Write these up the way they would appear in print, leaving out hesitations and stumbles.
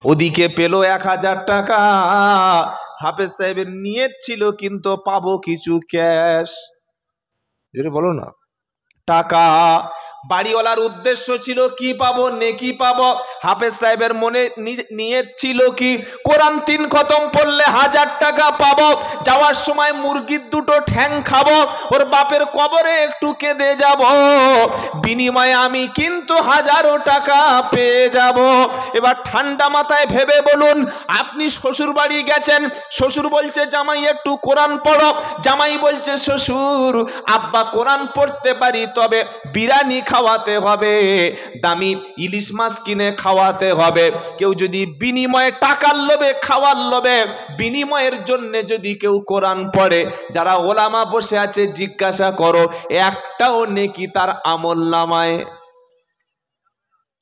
ওদিকে পেল 1000 টাকা। হাফেজ সাহেবের নিয়ত ছিল কিন্তু পাবো কিছু ক্যাশ, যেটা বলো না টাকা। বাড়িওয়ালার উদ্দেশ্য ছিল কি পাবো, নেকি পাবো। হাফেজ সাহেবের মনে নিয়ত ছিল কি, কোরআন 3 খতম পড়লে 1000 টাকা পাবো, যাওয়ার সময় মুরগির 2টো ঠ্যাং খাবো, ওর বাপের কবরে একটু কেঁদে যাব, বিনিময়ে আমি কিন্তু 1000 টাকা পেয়ে যাব। এবার ঠান্ডা মাথায় ভেবে বলুন, আপনি শ্বশুর বাড়ি গেছেন, শ্বশুর বলছে জামাই একটু কোরআন পড়ো, জামাই বলছে শ্বশুর আব্বা কোরআন পড়তে পারি, তবে বিরিয়ানি খাওয়াতে হবে, দামি ইলিশ মাছ কিনে খাওয়াতে হবে। কেউ যদি বিনিময়ে টাকার লোভে, খাওয়ার লোভে, বিনিময়ের জন্য যদি কেউ কোরআন পড়ে, যারা ওলামা বসে আছে জিজ্ঞাসা করো, একটাও নেকি তার আমলনামায়।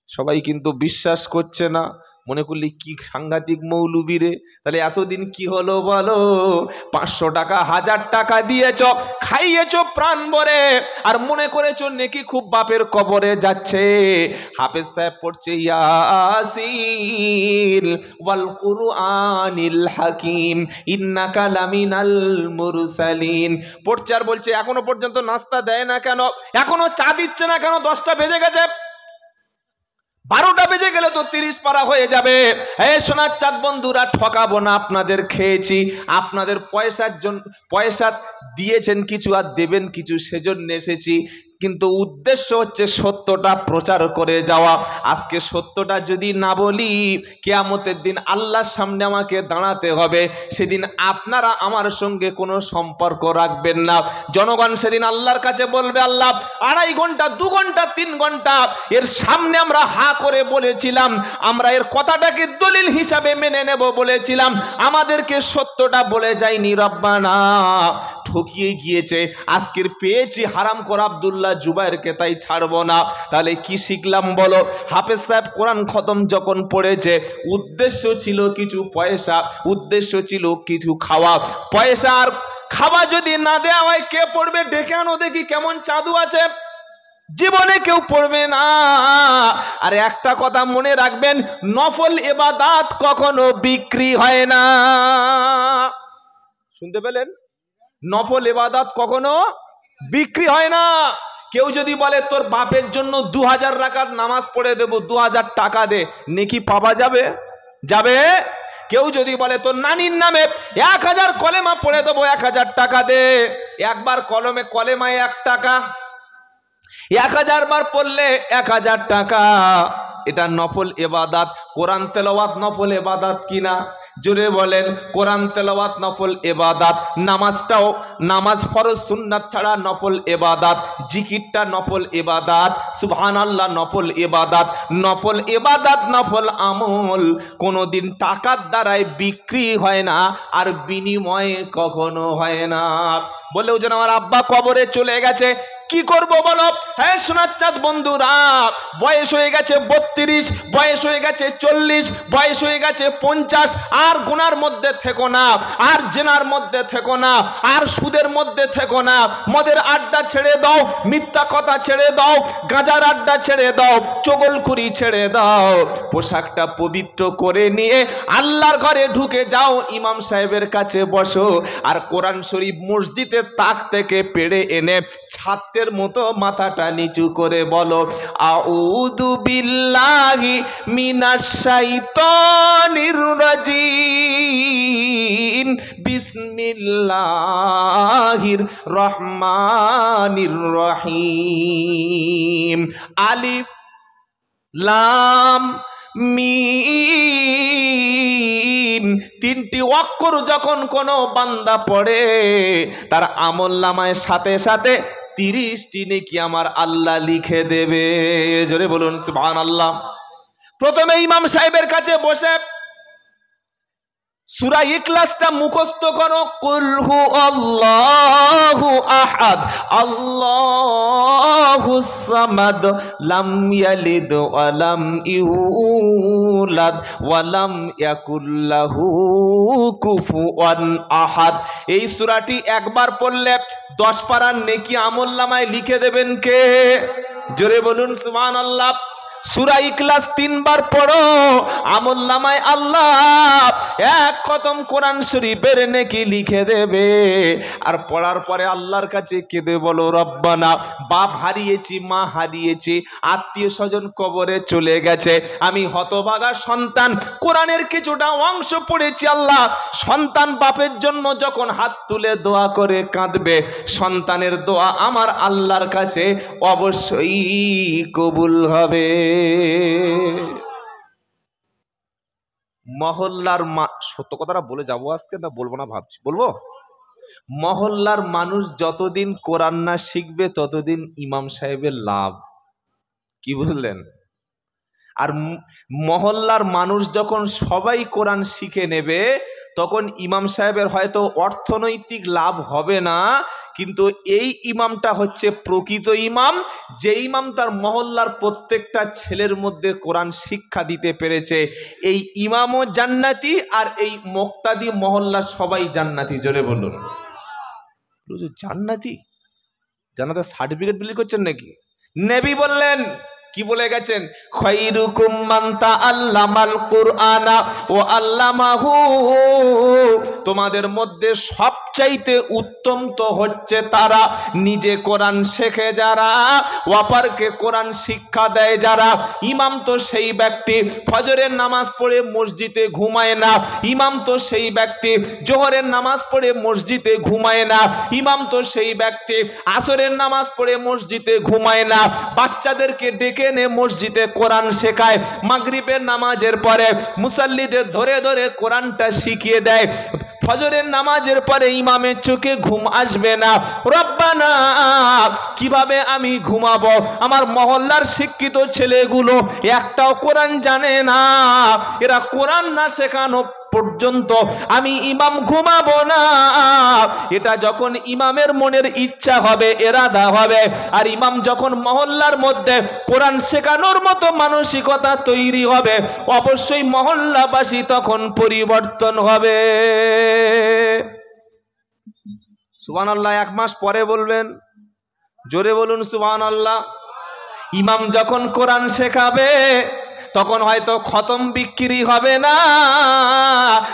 সবাই কিন্তু বিশ্বাস করছে না, মনে করলি কি সাংঘাতিক মৌলবী রে। তাহলে এতদিন কি হলো বলো? 500 টাকা 1000 টাকা দিয়েছ, খাইয়েছ প্রাণ ভরে, আর মনে করেছো নেকি খুব বাপের কবরে যাচ্ছে। হাফেজ সাহেব পড়ছে ইয়াসিন ওয়াল কুরআনিল হাকিম ইন্নাকা লামিনাল মুরসালিন পড়ছে, আর বলছে এখনো পর্যন্ত নাস্তা দেয় না কেন, এখনো চা দিচ্ছে না কেন, 10টা বেজে গেছে, 12টা বেজে গেলে তো 30 পারা হয়ে যাবে। এই সোনার চাঁদ বন্ধুরা, ঠকাবো না, আপনাদের খেয়েছি, আপনাদের পয়সা দিয়েছেন কিছু আর দেবেন কিছু, সেজন্য এসেছি, কিন্তু উদ্দেশ্য হচ্ছে সত্যটা প্রচার করে যাওয়া। আজকে সত্যটা যদি না বলি, কিয়ামতের দিন আল্লাহর সামনে আমাকে দাঁড়াতে হবে, সেদিন আপনারা আমার সঙ্গে কোনো সম্পর্ক রাখবেন না। জনগণ সেদিন আল্লাহর কাছে বলবে, আল্লাহ 2.5 ঘন্টা 2 ঘন্টা 3 ঘন্টা এর সামনে আমরা হা করে বলেছিলাম, আমরা এর কথাটাকে দলিল হিসাবে মেনে নেব বলেছিলাম, আমাদেরকে সত্যটা বলে যায়নি, রব্বানা ঠকিয়ে গিয়েছে, আজকের পেয়েছি হারাম করা আব্দুল্লাহ জুবাইরকে, তাই ছাড়বো না। তাহলে কি শিখলাম বলো? হাফেজ সাহেব কোরআন খতম যখন পড়েছে, উদ্দেশ্য ছিল কিছু পয়সা, উদ্দেশ্য ছিল কিছু খাওয়া। পয়সা আর খাওয়া যদি না দেওয়া হয়, কে পড়বে? ডেকে আনো দেখি কেমন চাদু আছে, জীবনে কেউ পড়বে না। আর একটা কথা মনে রাখবেন, নফল ইবাদত কখনো বিক্রি হয় না। শুনতে পেলেন? নফল ইবাদত কখনো বিক্রি হয় না। কেউ যদি বলে তোর বাপের জন্য 2000 রাকাত নামাজ পড়ে দেবো, 2000 টাকা দে, নেকি পাওয়া যাবে? যাবে? কেউ যদি বলে তোর নানির নামে 1000 কলেমা পড়ে দেবো, 1000 টাকা দে, একবার কলেমায় 1 টাকা, 1000 বার পড়লে 1000 টাকা, এটা নফল ইবাদত। কোরআন তেলাওয়াত নফল ইবাদত কিনা? জোরে বলেন, কোরআন তেলাওয়াত নফল ইবাদত, নামাজটাও, নামাজ ফরজ সুন্নাত ছাড়া নফল ইবাদত, জিকিরটা নফল ইবাদত, সুবহানাল্লাহ নফল ইবাদত। নফল ইবাদত, নফল আমল কোনোদিন টাকার দ্বারাই বিক্রি হয় না, আর বিনিময়ে কখনো হয় না। বলেও যেন আমার আব্বা কবরে চলে গেছে, কি করব বলো? হ্যাঁ সোনার চাঁদ বন্ধুরা, বয়স হয়ে গেছে 32, বয়স হয়ে গেছে 40, বয়স হয়ে গেছে 50, আর গুনার মধ্যে থেকো না, আর জেনার মধ্যে থেকো না, আর সুদের মধ্যে থেকো না, মদের আড্ডা ছেড়ে দাও, মিথ্যা কথা ছেড়ে দাও, গাঁজার আড্ডা ছেড়ে দাও, চগলখুরি ছেড়ে দাও, পোশাকটা পবিত্র করে নিয়ে আল্লাহর ঘরে ঢুকে যাও, ইমাম সাহেবের কাছে বসো, আর কোরআন শরীফ মসজিদের তাক থেকে পেড়ে এনে ছাত্রের মতো মাথাটা নিচু করে বলো, আউযু বিল্লাহি মিনাশ শাইতানির রাজিম, বিসমিল্লাহির রহমানির রহিম, আলিফ লাম মিম। 3টি অক্ষর যখন কোনো বান্দা পড়ে, তার আমলনামায় সাথে সাথে 30টি নেকি আমার আল্লাহ লিখে দেবে। জোরে বলুন সুবহানাল্লাহ। প্রথমে ইমাম সাহেবের কাছে বসে সূরা ইখলাসটা মুখস্থ করো, কুল হু আল্লাহু আহাদ আল্লাহুস সামাদ লাম ইয়ালিদ ওয়া লাম ইউলাদ ওয়া লাম ইয়াকুল লাহু কুফুয়ান আহাদ। এই সূরাটি একবার পড়লে 10 পারার নেকি আমলনামায় লিখে দেবেন কে? জোরে বলুন সুবহানাল্লাহ। সূরা ইখলাস 3 বার পড়ো, আমলনামায় আল্লাহ এক খতম কোরআন শরীফের নেকি লিখে দেবে। আর পড়ার পরে আল্লাহর কাছে কেঁদে বলো, রব্বানা, বাপ হারিয়েছি, মা হারিয়েছি, আত্মীয় স্বজন কবরে চলে গেছে, আমি হতভাগা সন্তান, কোরআনের কিছুটা অংশ পড়েছি আল্লাহ। সন্তান বাপের জন্য যখন হাত তুলে দোয়া করে কাঁদবে, সন্তানের দোয়া আমার আল্লাহর কাছে অবশ্যই কবুল হবে। মহল্লার সত্য কথাটা বলে যাবো আজকে, না বলবো না ভাবছি, বলবো। মহল্লার মানুষ যতদিন কোরআন না শিখবে ততদিন ইমাম সাহেবের লাভ, কি বুঝলেন? আর মহল্লার মানুষ যখন সবাই কোরআন শিখে নেবে তখন ইমাম সাহেবের হয়তো অর্থনৈতিক লাভ হবে না, কিন্তু এই ইমামটা হচ্ছে প্রকৃত ইমাম, যে ইমাম তার মহল্লার প্রত্যেকটা ছেলের মধ্যে কোরআন শিক্ষা দিতে পেরেছে। এই ইমামও জান্নাতি, আর এই মুক্তাদি মহল্লার সবাই জান্নাতি। জোরে বলুন জান্নাতি। জান্নাতের সার্টিফিকেট বিলি করছেন নাকি? নবী বললেন, কি বলে গেছেন? খায়রুকুম মান তাআল্লামাল কুরআনা ওয়া আল্লামাহু, তোমাদের মধ্যে সবচাইতে উত্তম তো হচ্ছে তারা নিজে কোরআন শেখে যারা, অপরকে কোরআন শিক্ষা দেয় যারা। ইমাম তো সেই ব্যক্তি ফজরের নামাজ পড়ে মসজিদে ঘুমায় না, ইমাম তো সেই ব্যক্তি জোহরের নামাজ পড়ে মসজিদে ঘুমায় না, ইমাম তো সেই ব্যক্তি আসরের নামাজ পড়ে মসজিদে ঘুমায় না, বাচ্চাদেরকে ডেকে এনে মসজিদে কোরআন শেখায়, মাগরিবের নামাজের পরে মুসাল্লিদের ধরে ধরে কোরআনটা শিখিয়ে দেয়। ফজরের নামাজের পরে ইমামের চোখে ঘুম আসবে না, রব্বানা কিভাবে আমি ঘুমাবো? আমার মহল্লার শিক্ষিত ছেলেগুলো একটাও কোরআন জানে না, এরা কোরআন না শেখানো পর্যন্ত আমি ইমাম ঘুমাবো না। এটা যখন ইমামের মনের ইচ্ছা হবে, এরাদা হবে, আর ইমাম যখন মহল্লার মধ্যে কোরআন শেখানোর মতো মানসিকতা তৈরি হবে, অবশ্যই মহল্লাবাসী তখন পরিবর্তন হবে। সুবহানাল্লাহ। 1 মাস পরে বলবেন, জোরে বলুন সুবহানাল্লাহ। ইমাম যখন কোরআন শেখাবে তখন হয়তো খতম বিক্রি হবে না,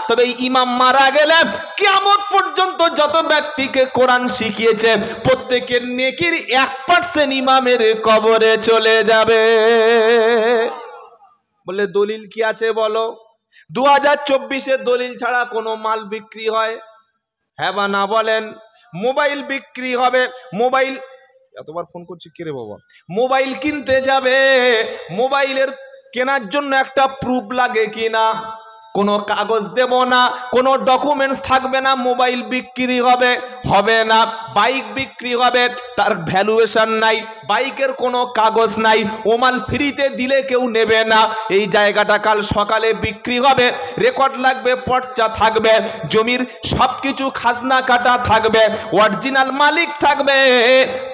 তবে ইমাম মারা গেলে কিয়ামত পর্যন্ত যত ব্যক্তিকে কোরআন শিখিয়েছে প্রত্যেকের নেকির 1% ইমামের কবরে চলে যাবে। বলে দলিল কি আছে বলো? 2024-এ দলিল ছাড়া কোনো মাল বিক্রি হয়? হ্যাঁ বা না বলেন? মোবাইল বিক্রি হবে, মোবাইল, এতবার ফোন করছি কে রে বাবা? মোবাইল কিনতে যাবে, মোবাইলের কেনার জন্য একটা প্রুফ লাগে কিনা? কোনো কাগজ দেব না, কোনো ডকুমেন্টস থাকবে না, মোবাইল বিক্রি হবে? হবে না। বাইক বিক্রি হবে, তার ভ্যালুয়েশন নাই, বাইকের কোনো কাগজ নাই, ও মাল ফ্রিতে দিলে কেউ নেবে না। এই জায়গাটা কাল সকালে বিক্রি হবে, রেকর্ড লাগবে, পর্চা থাকবে, জমির সবকিছু খাজনা কাটা থাকবে, অরিজিনাল মালিক থাকবে,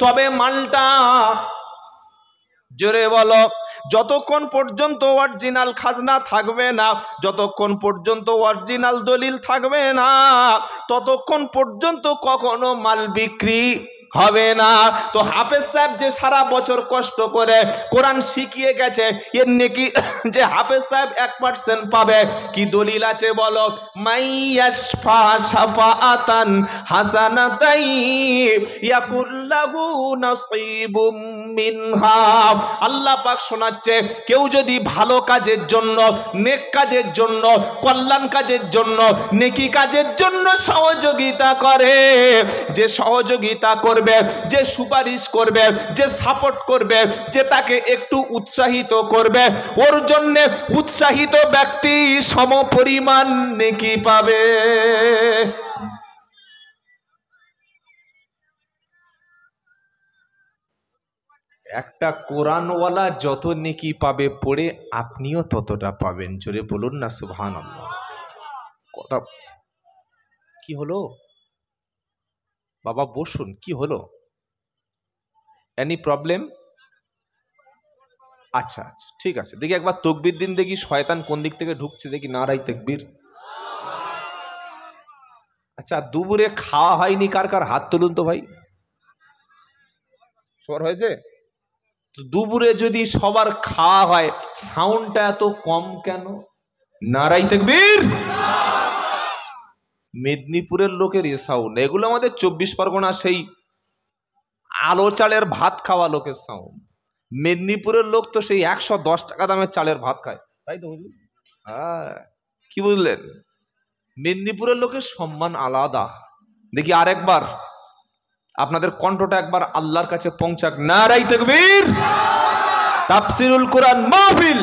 তবে মালটা, জোরে বলো, যতক্ষণ পর্যন্ত অরিজিনাল খাজনা থাকবে না, যতক্ষণ পর্যন্ত অরিজিনাল দলিল থাকবে না, ততক্ষণ পর্যন্ত কখনো মাল বিক্রি হবে না। তো হাফেজ সাহেব যে সারা বছর কষ্ট করে কোরআন শিখিয়ে গেছে, এর নাকি যে হাফেজ সাহেব 1% পাবে, কি দলিল আছে বলো? মাইয়াশফা শাফাআতান হাসানাতাই ইয়াকুল্লাহু নাসীবুম মিনহা। আল্লাহ পাক শোনাচ্ছে, কেউ যদি ভালো কাজের জন্য, নেক কাজের জন্য, কল্যাণ কাজের জন্য, নেকি কাজের জন্য সহযোগিতা করে, যে সহযোগিতা করবে, যে সুপারিশ করবে, যে সাপোর্ট করবে, যে তাকে একটু উৎসাহিত করবে, ওর জন্য উৎসাহিত ব্যক্তি সমপরিমাণ নেকি পাবে। একটা কোরআনওয়ালা যত নেকি পাবে পড়ে, আপনিও ততটা পাবেন। জোরে বলুন না সুবহানাল্লাহ। কথা কি হলো বাবা? বসুন, কি হলো? Any problem? আচ্ছা আচ্ছা, ঠিক আছে। দেখি একবার তাকবীর দিন, দেখি শয়তান কোন দিক থেকে ঢুকছে, দেখি। নারাই তাকবীর। আচ্ছা, দুপুরে খাওয়া হয়নি কার কার? হাত তুলুন তো ভাই। সবার হয়েছে? তো দুপুরে যদি সবার খাওয়া হয়, সাউন্ডটা এত কম কেন? নারাই তাকবীর। মেদিনীপুরের লোকের এ সাউন্ড, এগুলো আমাদের 24 পরগনা সেই আলো চালের ভাত খাওয়া লোকের সাউন্ড। মেদিনীপুরের লোক তো সেই 110 টাকা দামের চালের ভাত খায়, তাই তো বুঝলি? হ্যাঁ, কি বুঝলেন? মেদিনীপুরের লোকের সম্মান আলাদা। দেখি আরেকবার আপনাদের কণ্ঠটা একবার আল্লাহর কাছে পৌঁছাক। নারাই তাকবীর। তাফসীরুল কোরআন মাহফিল,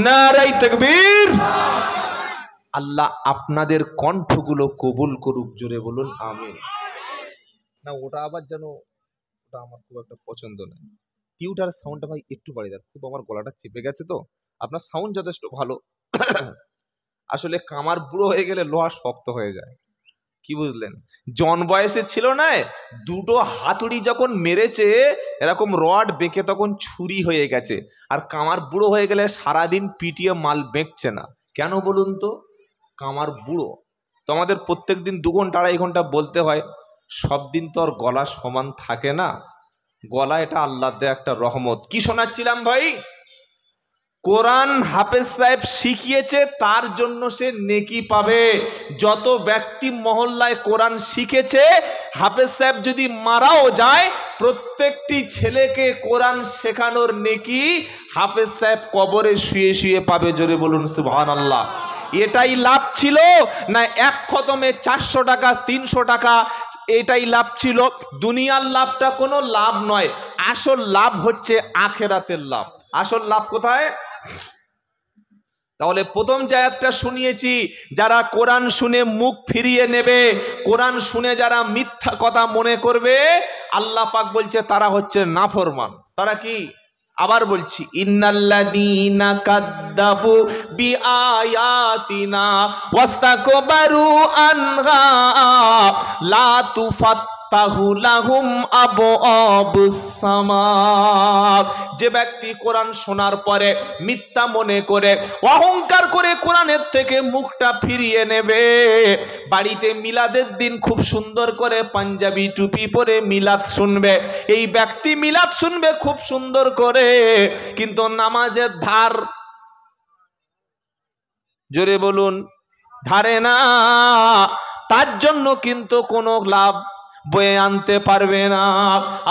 নারাই তাকবীর। আল্লাহ আপনাদের কণ্ঠগুলো কবুল করুক, জোরে বলুন আমিন। না ওটা আবার যেন, ওটা আমার খুব একটা পছন্দ নয়। টিউটার সাউন্ডটা ভাই একটু বাড়িয়ে দেন, খুব আমার গলাটা চেপে গেছে তো। আপনার সাউন্ড যথেষ্ট ভালো। আসলে কামার বুড়ো হয়ে গেলে লোহা শক্ত হয়ে যায়, কি বুঝলেন? জন বয়সে ছিল না, দুটো হাতুড়ি যখন মেরেছে এরকম রড বেঁকে তখন ছুরি হয়ে গেছে। আর কামার বুড়ো হয়ে গেলে সারাদিন পিটিয়ে মাল বেঁকছে না। কেন বলুন তো? কামার বুড়ো তো আমাদের প্রত্যেক দিন 2 ঘন্টা 2.5 ঘন্টা বলতে হয়। সব দিন তো আর গলা সমান থাকে না। গলা এটা আল্লাহ দেয়া একটা রহমত। কি শোনাচ্ছিলাম ভাই? কোরআন হাফেজ সাহেব শিখিয়েছে, তার জন্য সে নেকি পাবে। যত ব্যক্তি মহল্লায় কোরআন শিখেছে, হাফেজ সাহেব যদি মারাও যায়, প্রত্যেকটি ছেলেকে কোরআন শেখানোর নেকি হাফেজ সাহেব কবরে শুয়ে শুয়ে পাবে। জোরে বলুন সুবহানাল্লাহ। এটাই লাভ ছিল না 1 খতমে 400 টাকা 300 টাকা, এটাই লাভ ছিল? দুনিয়ার লাভটা কোনো লাভ নয়, আসল লাভ হচ্ছে আখেরাতের লাভ। আসল লাভ কোথায়? তাহলে প্রথম যে আয়াতটা শুনিয়েছি, যারা কোরআন শুনে মুখ ফিরিয়ে নেবে, কোরআন শুনে যারা মিথ্যা কথা মনে করবে, আল্লাহ পাক বলছে তারা হচ্ছে নাফরমান। তারা কি? আবার বলছি, ইন্নাল্লাযীনা কাযযাবু বিআয়াতিনা ওয়াস্তাকবারু আনহা লা তুফাত্তাহু লাহুম আবওয়াবুস সামা। যে ব্যক্তি কোরআন শোনার পরে মিথ্যা মনে করে, অহংকার করে কোরআনের থেকে মুখটা ফিরিয়ে নেবে, বাড়িতে মিলাদের দিন খুব সুন্দর করে পাঞ্জাবি টুপি পরে মিলাদ শুনবে, এই ব্যক্তি মিলাদ শুনবে খুব সুন্দর করে, কিন্তু নামাজের ধার, জোরে বলুন, ধারে না, তার জন্য কিন্তু কোনো লাভ বয়ে আনতে পারবে না।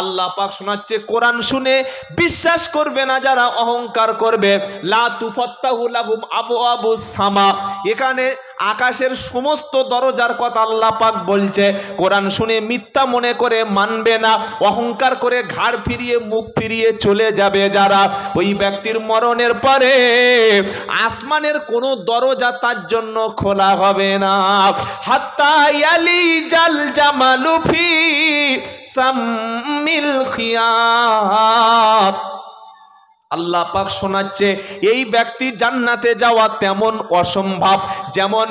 আল্লাহ পাক শোনাচ্ছে, কোরআন শুনে বিশ্বাস করবে না যারা অহংকার করবে, লা তুফাত্তাহু লাহুম আবওয়াবুস সামা। এখানে আকাশের সমস্ত দরজার কথা আল্লাহ পাক বলছে। কোরআন শুনে মিথ্যা মনে করে মানবে না, অহংকার করে ঘাড় ফিরিয়ে মুখ ফিরিয়ে চলে যাবে যারা, ওই ব্যক্তির মরণের পরে আসমানের কোনো দরজা তার জন্য খোলা হবে না। হাত্তা ইয়ালিজাল জামালু ফি সাম্মিল খিয়াত। আল্লাহ পাক শোনাচ্ছে, এই ব্যক্তি জান্নাতে যাওয়া তেমন অসম্ভব যেমন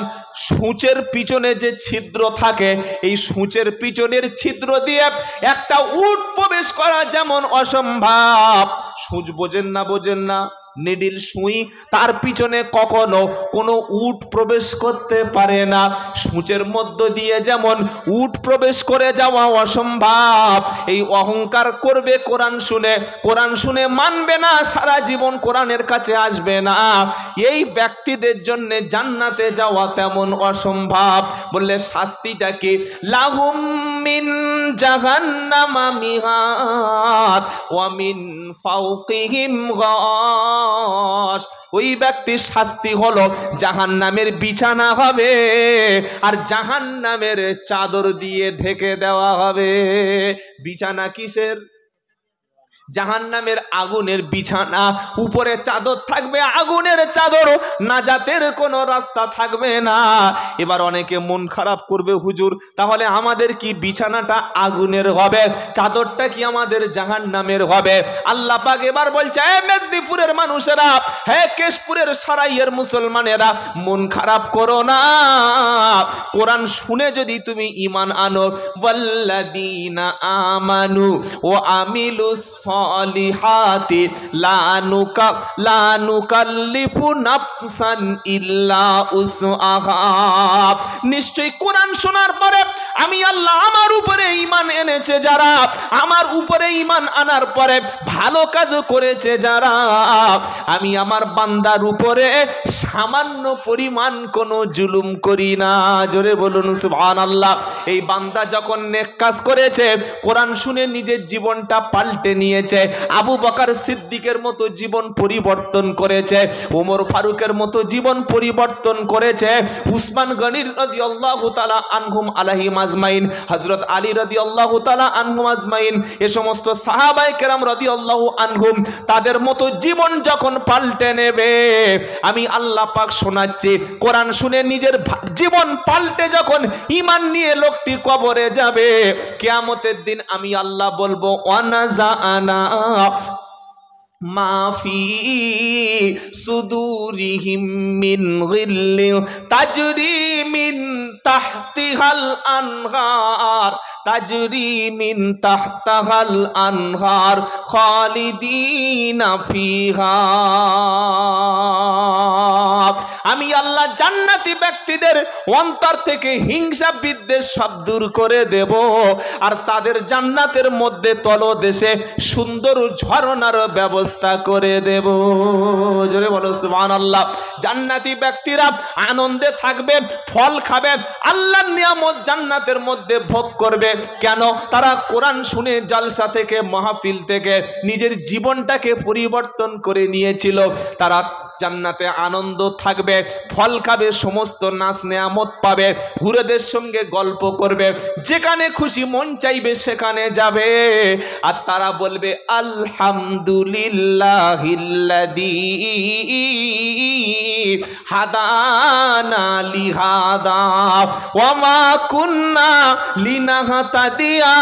সূচের পিছনে যে ছিদ্র থাকে, এই সূচের পিছনের ছিদ্র দিয়ে একটা উট প্রবেশ করা যেমন অসম্ভব। সূচ বোঝেন না? বোঝেন না? নিডিল সুই, তার পিছনে কখনো কোনো উট প্রবেশ করতে পারে না। সূচের মধ্য দিয়ে যেমন উট প্রবেশ করে যাওয়া অসম্ভব, এই অহংকার করবে কোরআন শুনে, কোরআন শুনে মানবে না, সারা জীবন কোরআনের কাছে আসবে না, এই ব্যক্তিদের জন্য জান্নাতে যাওয়া তেমন অসম্ভব। বললে শাস্তিটা কি? লাহুম মিন জাহান্নামা মিহাদ ওয়া মিন ফাওকিহিম গাশ। ওই ব্যক্তির শাস্তি হলো জাহান্নামের বিছানা হবে, আর জাহান্নামের চাদর দিয়ে ঢেকে দেওয়া হবে। বিছানা কিসের? জাহান্নামের আগুনের বিছানা, উপরে চাদর থাকবে আগুনের চাদর, নাজাতের কোনো রাস্তা থাকবে না। এবার অনেকে মন খারাপ করবে, হুজুর তাহলে আমাদের কি বিছানাটা আগুনের হবে, চাদরটা কি আমাদের জাহান্নামের হবে? আল্লাহ পাক এবার বলছে, হে মেদিনীপুরের মানুষেরা, হে কেশপুরের সারাইয়ের মুসলমানেরা, মন খারাপ করো না। কোরআন শুনে যদি তুমি ঈমান আনো, ওয়াল্লাযীনা আমানু ওয়া আমিলুস সালিহাতি লা নুকাল্লিফু নাফসান ইল্লা উসআহা। নিশ্চয়ই কোরআন শোনার পরে আমি আল্লাহ আমার উপরে ঈমান এনেছে যারা, আমার উপরে ঈমান আনার পরে ভালো কাজ করেছে যারা, আমি আমার বান্দার উপরে সামান্য পরিমাণ কোনো জুলুম করি না। জোরে বলুন সুবহানাল্লাহ। এই বান্দা যখন নেক কাজ করেছে, কোরআন শুনে নিজের জীবনটা পাল্টে নিয়েছে, আবু বকর সিদ্দিকের মতো জীবন পরিবর্তন করেছে, ওমর ফারুকের মতো জীবন পরিবর্তন করেছে, উসমান গনি রাদিয়াল্লাহু তাআলা আনহুম আলাইহিম আজমাইন, হযরত আলী রাদিয়াল্লাহু তাআলা আনহুম আজমাইন, এ সমস্ত সাহাবায়ে কেরাম রাদিয়াল্লাহু আনহুম, তাদের মতো জীবন যখন পাল্টে নেবে, আমি আল্লাহ পাক শোনাচ্ছি, কোরআন শুনে নিজের জীবন পাল্টে যখন ঈমান নিয়ে লোকটি কবরে যাবে, কিয়ামতের দিন আমি আল্লাহ বলবো ওয়ানাজাআনা মাফি সুদুরিহিম মিন গিল্লি তাজরি মিন তাহতিহাল আনহার, তাজরি মিন তাহতাহাল আনহার খালিদিনা ফিহা। আমি আল্লাহ জান্নাতি ব্যক্তিদের অন্তর থেকে হিংসা বিদ্বেষ সব দূর করে দেব, আর তাদের জান্নাতের মধ্যে তলদেশে সুন্দর ঝরনার ব্যবস্থা করে দেব। জোরে বলো সুবহানাল্লাহ। জান্নাতি ব্যক্তিরা আনন্দে থাকবে, ফল খাবে, আল্লাহর নিয়ামত জান্নাতের মধ্যে ভোগ করবে। কেন? তারা কোরআন শুনে জলসা থেকে, মাহফিল থেকে নিজের জীবনটাকে পরিবর্তন করে নিয়েছিল। তারা জান্নাতে আনন্দ থাকবে, ফল খাবে, সমস্ত নাজ নেয়ামত পাবে, হুরেদের সঙ্গে গল্প করবে, যেখানে খুশি মন চাইবে সেখানে যাবে, আর তারা বলবে আলহামদুলিল্লাহিল্লাযী হাদানা লিহাদা ওয়া মা কুন্না লিনাহতাদিয়া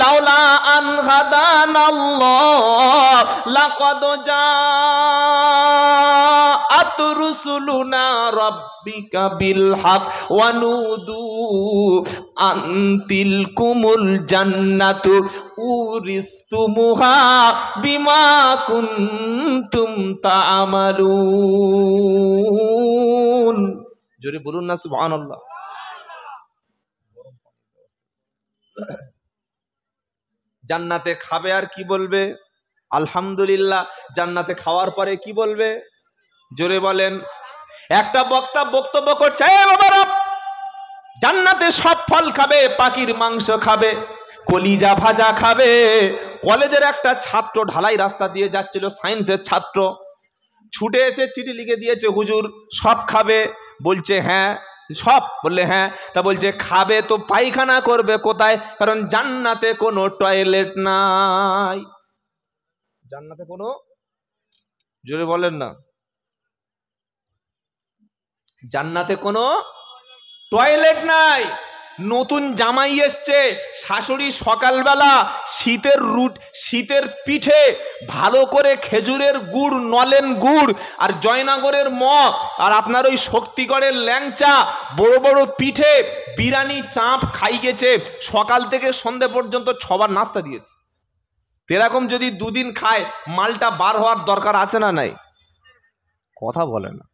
লাউলা আন হাদানাল্লাহ লাকাদ জাআত রুসুলুনা রাব্বিকা বিল হক ওয়া নুদু আন তিলকুমুল জান্নাতু উরিস্তুমুহা বিমা কুনতুম তা'মালুন। জোরে বলুন না সুবহানাল্লাহ। জান্নাতে খাবে আর কি বলবে? আলহামদুলিল্লাহ। জান্নাতে খাওয়ার পরে কি বলবে? জোরে বলেন। একটা বক্তা বক্তব্য করছে, বাবারা জান্নাতে সব ফল খাবে, পাখির মাংস খাবে, কলিজা ভাজা খাবে। কলেজের একটা ছাত্র ঢালাই রাস্তা দিয়ে যাচ্ছিল, সায়েন্সের ছাত্র, ছুটে এসে চিঠি লিখে দিয়েছে, হুজুর সব খাবে? বলছে হ্যাঁ। সব? বললে হ্যাঁ। তা বলছে খাবে তো পায়খানা করবে কোথায়? কারণ জান্নাতে কোনো টয়লেট নাই। জান্নাতে কোনো, জোরে বলেন না, জান্নাতে কোনো টয়লেট নাই। নতুন জামাই এসছে, শাশুড়ি সকালবেলা শীতের পিঠে ভালো করে খেজুরের গুড়, নলেন গুড় আর জয়নগরের মগ আর আপনার ওই শক্তিগড়ের ল্যাংচা, বড় বড় পিঠে, বিরিয়ানি, চাপ খাই গেছে, সকাল থেকে সন্ধে পর্যন্ত 6 বার নাস্তা দিয়েছে। এরকম যদি দুদিন খায়, মালটা বার হওয়ার দরকার আছে না নাই? কথা বলে না।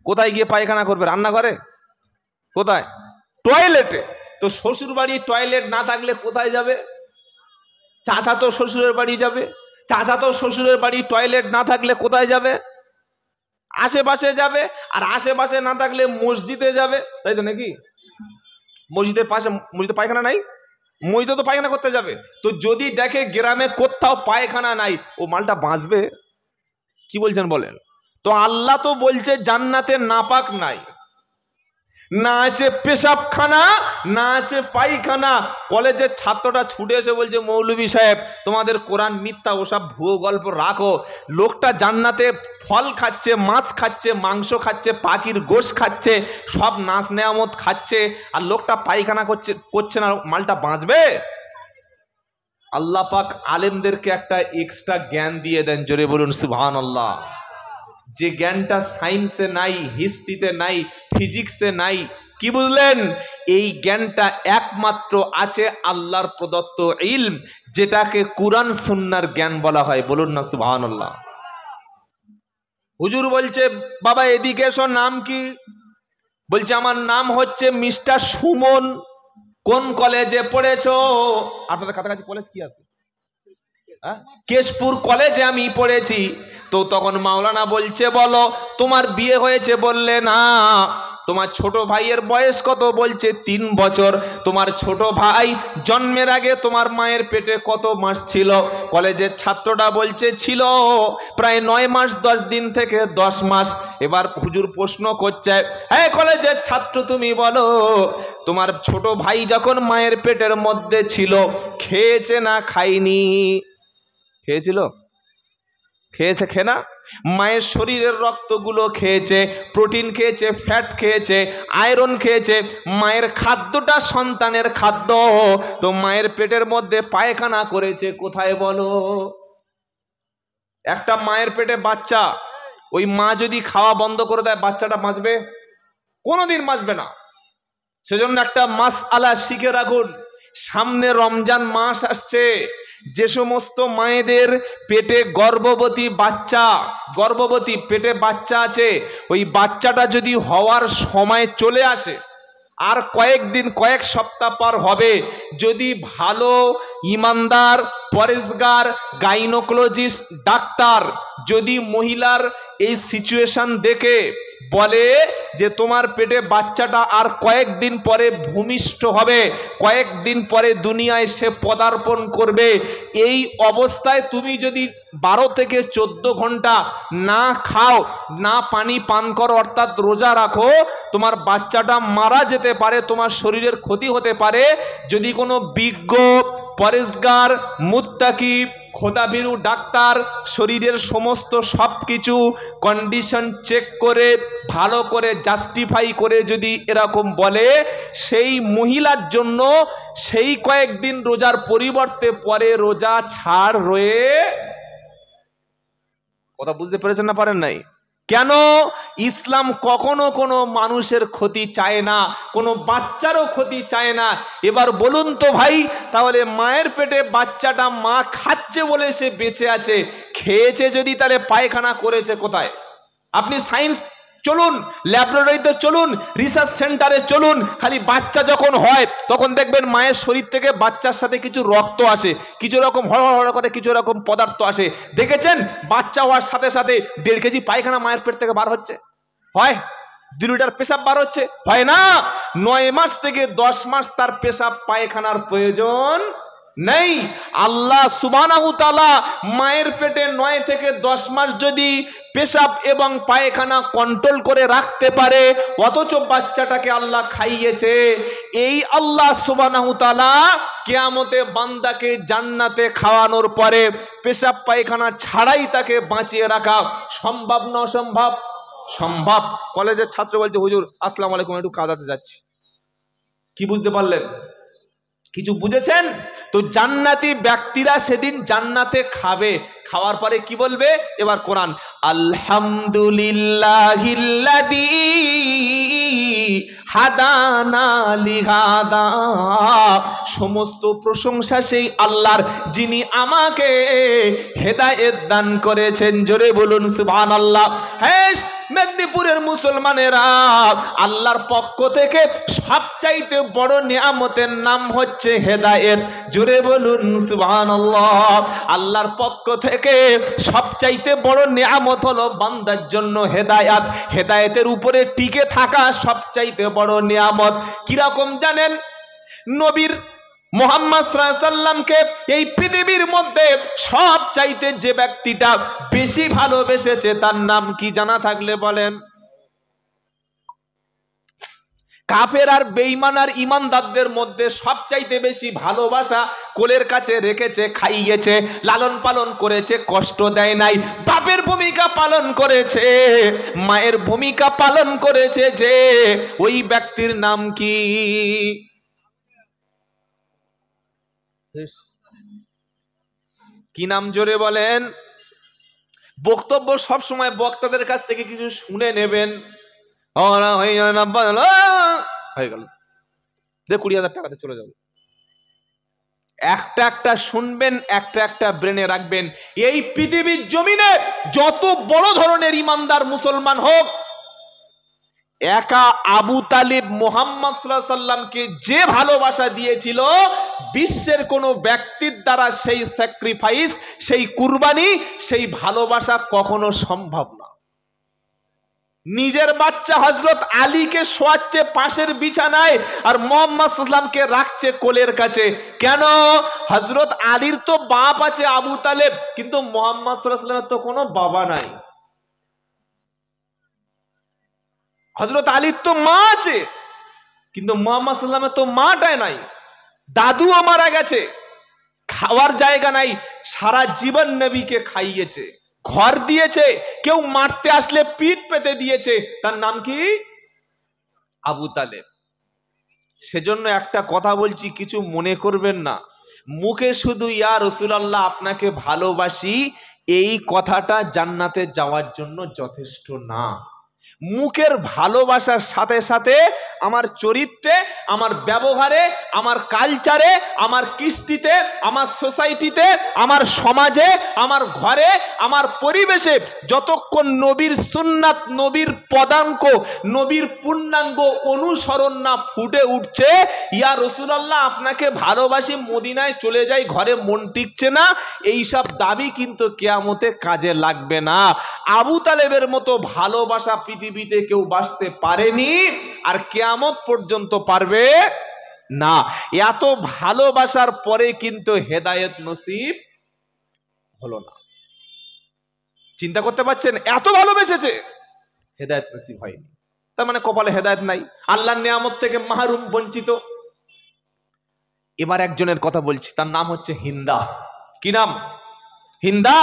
কোথায় গিয়ে পায়খানা করবে? রান্নাঘরে? কোথায়? টয়লেটে। তো শ্বশুর বাড়ি টয়লেট না থাকলে কোথায় যাবে? চাচা তো শ্বশুরের বাড়ি যাবে, চাচা তো শ্বশুরের বাড়ি টয়লেট না থাকলে কোথায় যাবে? আশেপাশে যাবে, আর আশেপাশে না থাকলে মসজিদে যাবে, তাই তো নাকি? মসজিদের পাশে, মসজিদে পায়খানা নাই, মসজিদে তো পায়খানা করতে যাবে। তো যদি দেখে গ্রামে কোথাও পায়খানা নাই, ও মালটা বাঁচবে? কি বলছেন বলেন? তো আল্লাহ তো বলছে জান্নাতে নাপাক নাই, না আছে পেশাবখানা, না আছে পায়খানা। কলেজের ছাত্রটা ছুটে এসে বলছে, মৌলভী সাহেব তোমাদের কোরআন মিথ্যা, ওসব ভুয়ো গল্প রাখো। লোকটা জান্নাতে ফল খাচ্ছে, মাছ খাচ্ছে, মাংস খাচ্ছে, পাখির গোশ খাচ্ছে, সব নাজ নেয়ামত খাচ্ছে, আর লোকটা পায়খানা করছে না, মালটা বাঁচবে? আল্লাহ পাক আলেমদেরকে একটা এক্সট্রা জ্ঞান দিয়ে দেন। জোরে বলুন সুবহানাল্লাহ। যে জ্ঞানটা সায়েন্সে নাই, হিস্ট্রিতে নাই, ফিজিক্সে নাই, কি বুঝলেন? এই জ্ঞানটা একমাত্র আছে আল্লাহর প্রদত্ত ইলম, যেটাকে কুরআন সুন্নাহর জ্ঞান বলা হয়। বলুন না সুবহানাল্লাহ। হুজুর বলছে, বাবা এদিকে এসো, নাম কি? বলছে আমার নাম হচ্ছে মিস্টার সুমন। কোন কলেজে পড়েছো? আপনাদের কাছাকাছি কলেজ কি আছে? কেশপুর কলেজে আমি পড়েছি। তো তখন মাওলানা বলছে, বলো তোমার বিয়ে হয়েছে? বললে না। তোমার ছোট ভাইয়ের বয়স কত? বলছে 3 বছর। তোমার ছোট ভাই জন্মের আগে তোমার মায়ের পেটে কত মাস ছিল? কলেজের ছাত্রটা বলছে ছিল প্রায় 9 মাস 10 দিন থেকে 10 মাস। এবার হুজুর প্রশ্ন করছে, হ্যাঁ কলেজের ছাত্র তুমি বলো, তোমার ছোট ভাই যখন মায়ের পেটের মধ্যে ছিল খেয়েছে না খায়নি? খেয়েছিল? খেয়েছে, খেয়ে না? মায়ের শরীরের রক্তগুলো খেয়েছে, প্রোটিন খেয়েছে, ফ্যাট খেয়েছে, আয়রন খেয়েছে। মায়ের খাদ্যটা সন্তানের খাদ্য। তো মায়ের পেটের মধ্যে পায়খানা করেছে কোথায় বলো? একটা মায়ের পেটে বাচ্চা, ওই মা যদি খাওয়া বন্ধ করে দেয় বাচ্চাটা বাঁচবে? কোনোদিন বাঁচবে না। সেজন্য একটা মাসআলা শিখে রাখুন, সামনে রমজান মাস আসছে। যে সমস্ত মায়েদের পেটে গর্ভবতী পেটে বাচ্চা আছে, ওই বাচ্চাটা যদি হওয়ার সময় চলে আসে, আর কয়েকদিন কয়েক সপ্তাহ পর হবে, যদি ভালো ইমানদার পরেজগার গাইনোকোলজিস্ট ডাক্তার যদি মহিলার এই সিচুয়েশন দেখে বলে যে তোমার পেটে বাচ্চাটা আর কয়েকদিন পরে ভূমিষ্ঠ হবে, কয়েকদিন পরে দুনিয়ায় সে পদার্পণ করবে, এই অবস্থায় তুমি যদি 12 থেকে 14 ঘন্টা না খাও, না পানি পান করো, অর্থাৎ রোজা রাখো, তোমার বাচ্চাটা মারা যেতে পারে, তোমার শরীরের ক্ষতি হতে পারে। যদি কোনো বিজ্ঞ পরেজগার মুত্তাকি খোদাভীরু ডাক্তার শরীরের সমস্ত সবকিছু কন্ডিশন চেক করে ভালো করে জাস্টিফাই করে যদি এরকম বলে, সেই মহিলার জন্য সেই কয়েকদিন রোজার পরিবর্তে পরে রোজা ছাড় রয়ে। কথা বুঝতে পেরেছেন না পারেন নাই? কেন? ইসলাম কখনো কোনো মানুষের ক্ষতি চায় না, কোনো বাচ্চারও ক্ষতি চায় না। এবার বলুন তো ভাই, তাহলে মায়ের পেটে বাচ্চাটা মা খাচ্ছে বলে সে বেঁচে আছে, খেয়েছে যদি তাহলে পায়খানা করেছে কোথায়? আপনি সায়েন্স চলুন, ল্যাবরেটরিতে চলুন, রিসার্চ সেন্টারে চলুন, খালি বাচ্চা যখন হয় তখন দেখবেন মায়ের শরীর থেকে বাচ্চার সাথে কিছু রক্ত আসে, কিছু রকম হড় করে কিছু রকম পদার্থ আসে। দেখেছেন বাচ্চা হওয়ার সাথে সাথে 1.5 কেজি পায়খানা মায়ের পেট থেকে বার হচ্ছে? হয় 2 লিটার পেশাব বার হচ্ছে? হয় না। 9 মাস থেকে 10 মাস তার পেশাব পায়খানার প্রয়োজন নেই। আল্লাহ সুবহানাহু তাআলা মায়ের পেটে 9 থেকে 10 মাস যদি পেশাব এবং পায়খানা কন্ট্রোল করে রাখতে পারে, অথচ বাচ্চাটাকে আল্লাহ খাইয়েছে, এই আল্লাহ সুবহানাহু তাআলা কিয়ামতে বান্দাকে জান্নাতে খাওয়ানোর পরে পেশাব পায়খানা ছাড়াই তাকে বাঁচিয়ে রাখা সম্ভব না অসম্ভব? সম্ভব। কলেজের ছাত্র বলছে, হুজুর আসসালামু আলাইকুম, একটু কাজাতে যাচ্ছি। কি বুঝতে পারলেন? কিছু বুঝেছেন তো? জান্নাতি ব্যক্তিরা সেদিন জান্নাতে খাবে, খাওয়ার পরে কি বলবে? এবার কোরআন, আলহামদুলিল্লাহিল্লাযী হাদানা লিহাদা, সমস্ত প্রশংসা সেই আল্লাহর যিনি আমাকে হেদায়েত দান করেছেন। জোরে বলুন সুবহানাল্লাহ। হ্যাঁ, মেদিনীপুরের মুসলমানেরা, আল্লাহর পক্ষ থেকে সবচাইতে বড় নিয়ামতের নাম হচ্ছে হেদায়েত। জোরে বলুন সুবহানাল্লাহ। আল্লাহর পক্ষ থেকে সবচাইতে বড় নিয়ামত হলো বান্দার জন্য হেদায়েত। হেদায়েতের উপরে টিকে থাকা সবচাইতে বড় নিয়ামত। কিরকম জানেন? নবীর মুহাম্মদ সাল্লাল্লাহু আলাইহি সাল্লামকে এই পৃথিবীর মধ্যে সব চাইতে যে ব্যক্তিটা বেশি ভালোবেসেছে তার নাম কি জানা থাকলে বলেন? কাফের আর বেঈমান আর ইমানদারদের মধ্যে সবচাইতে বেশি ভালোবাসা কোলের কাছে রেখেছে, খাইয়েছে, লালন পালন করেছে, কষ্ট দেয় নাই, বাপের ভূমিকা পালন করেছে, মায়ের ভূমিকা পালন করেছে, যে ওই ব্যক্তির নাম কি? কি নাম? জোরে বলেন। বক্তব্য সব সময় বক্তাদের কাছ থেকে কিছু শুনে নেবেন। হয়ে গেল, যে 20,000 টাকাতে চলে যাবে। একটা একটা শুনবেন, একটা একটা ব্রেনে রাখবেন। এই পৃথিবীর জমিনে যত বড় ধরনের ইমানদার মুসলমান হোক, একা আবু তালিব মুহাম্মদ সাল্লাল্লাহু আলাইহি সাল্লামকে যে ভালোবাসা দিয়েছিল, বিশ্বের কোন ব্যক্তির দ্বারা সেই স্যাক্রিফাইস, সেই কুরবানি, সেই ভালোবাসা কখনো সম্ভব না। নিজের বাচ্চা হযরত আলীকে শোয়াচ্ছে পাশের বিছানায়, আর মুহাম্মদ সাল্লাল্লাহু আলাইহি সাল্লামকে রাখছে কোলের কাছে। কেন? হযরত আলীর তো বাপ আছে আবু তালেব, কিন্তু মুহাম্মদ সাল্লাল্লাহু আলাইহি সাল্লামের তো কোনো বাবা নাই। হযরত আলীর তো মা আছে, কিন্তু মুহাম্মদ সাল্লাল্লাহু আলাইহি সাল্লামের তো মাটাই নাই, দাদুও মারা গেছে, খাওয়ার জায়গা নাই, সারা জীবন নবীকে খাইয়েছে, ঘর দিয়েছে, কেউ মারতে আসলে পিঠ পেতে দিয়েছে। তার নাম কি? আবু তালেব। সেজন্য একটা কথা বলছি, কিছু মনে করবেন না। মুখে শুধু ইয়া রাসূলুল্লাহ আপনাকে ভালোবাসি, এই কথাটা জান্নাতে যাওয়ার জন্য যথেষ্ট না। মুখের ভালোবাসার সাথে সাথে আমার চরিত্রে, আমার ব্যবহারে, আমার কালচারে, আমার কৃষ্টিতে, আমার সোসাইটিতে, আমার সমাজে, আমার ঘরে, আমার পরিবেশে যতক্ষণ নবীর সুন্নাত, নবীর পদাঙ্ক, নবীর পূর্ণাঙ্গ অনুসরণ না ফুটে উঠছে, ইয়া রাসূলুল্লাহ আপনাকে ভালোবাসি, মদিনায় চলে যাই, ঘরে মন টিকছে না, এইসব দাবি কিন্তু কিয়ামতে কাজে লাগবে না। আবু তালেবের মতো ভালোবাসা পৃথিবীতে কেউ বাসতে পারেনি, আর কিয়ামত পর্যন্ত পারবে না। এত ভালোবাসার পরে কিন্তু হেদায়েত নসিব হলো না। চিন্তা করতে পারছেন? এত ভালোবেসেছে, হেদায়েত নসিব হয়নি। তার মানে কপালে হেদায়েত নাই, আল্লাহর নিয়ামত থেকে মাহরুম, বঞ্চিত। এবার একজনের কথা বলছি, তার নাম হচ্ছে হিন্দা। কি নাম? হিন্দা।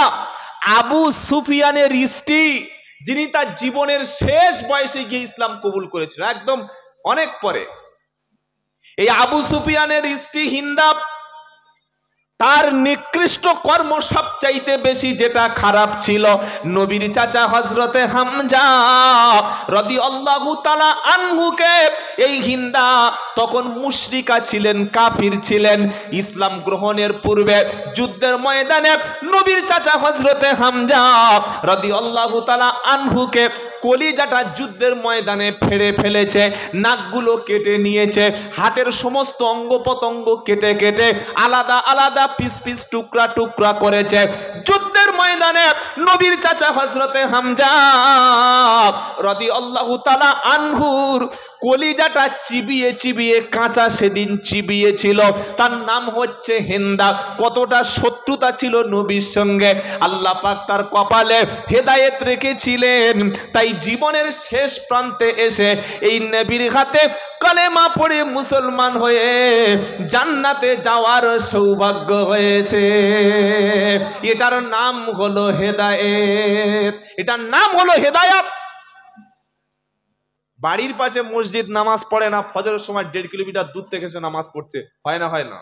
আবু সুফিয়ানের স্ত্রী, যিনি তার জীবনের শেষ বয়সে গিয়ে ইসলাম কবুল করেছিলেন, একদম অনেক পরে। এই আবু সুফিয়ানের স্ত্রী হিন্দা, তার নিকৃষ্ট কর্ম সবচাইতে বেশি যেটা খারাপ ছিল, নবীর চাচা হযরতে হামজা রাদিয়াল্লাহু তাআলা আনহুকে, এই হিন্দা তখন মুশরিকা ছিলেন, কাফির ছিলেন। ইসলাম গ্রহণের পূর্বে যুদ্ধের ময়দানে নবীর চাচা হযরতে হামজা রাদিয়াল্লাহু তাআলা আনহুকে কলিজাটা যুদ্ধের ময়দানে ফেড়ে ফেলেছে, নাকগুলো কেটে নিয়েছে, হাতের সমস্ত অঙ্গ প্রত্যঙ্গ কেটে কেটে আলাদা আলাদা পিস পিস, টুকরা টুকরা করেছে। যুদ্ধের ময়দানে নবীর চাচা হযরতে হামজা রাদিয়াল্লাহু তাআলা আনহুর কলিজাটা চিবিয়ে চিবিয়ে, কাঁচা সেদিন চিবিয়েছিল। তার নাম হচ্ছে হিন্দা। কতটা শত্রুতা ছিল নবীর সঙ্গে, আল্লাহ পাক তার কপালে হেদায়েত রেখেছিলেন। তাই জীবনের শেষ প্রান্তে এসে এই নবীর হাতে কালেমা পড়ে মুসলমান হয়ে জান্নাতে যাওয়ার সৌভাগ্য হয়েছে। এটার নাম হলো হেদায়েত, এটার নাম হলো হেদায়েত। বাড়ির পাশে মসজিদ, নামাজ পড়ে না, ফজরের সময় 1.5 কিলোমিটার দূর থেকে সে নামাজ পড়ছে, হয় না? হয় না?